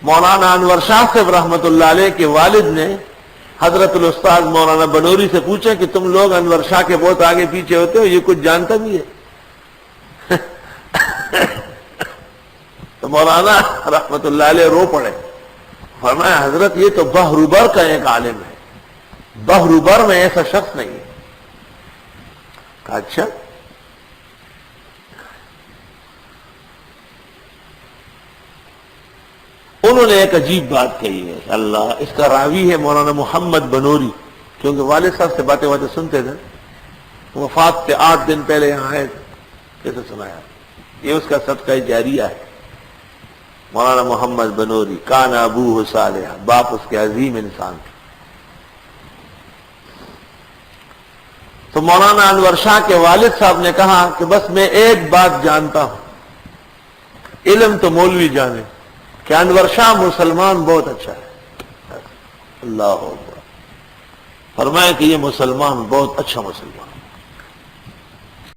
مولانا انور شاہ صاحب رحمۃ اللہ علیہ کے والد نے حضرت الاستاذ مولانا بنوری سے پوچھا کہ تم لوگ انور شاہ کے بہت آگے پیچھے ہوتے ہو، یہ کچھ جانتا بھی ہے؟ تو مولانا رحمۃ اللہ علیہ رو پڑے، فرمایا حضرت یہ تو بحر کا ایک عالم ہے، بحر میں ایسا شخص نہیں ہے۔ کہا اچھا؟ انہوں نے ایک عجیب بات کہی ہے، اللہ، اس کا راوی ہے مولانا محمد بنوری، کیونکہ والد صاحب سے باتیں سنتے تھے، وفات سے 8 دن پہلے یہاں آئے تھے، کیسے سنایا؟ یہ اس کا صدقہ جاریہ ہے۔ مولانا محمد بنوری، کان ابوہ صالحا، باپ اس کے عظیم انسان تھے۔ تو مولانا انور شاہ کے والد صاحب نے کہا کہ بس میں ایک بات جانتا ہوں، علم تو مولوی جانے، کہ انور شاہ مسلمان بہت اچھا ہے۔ اللہ اکبر، فرمایا کہ یہ مسلمان بہت اچھا مسلمان۔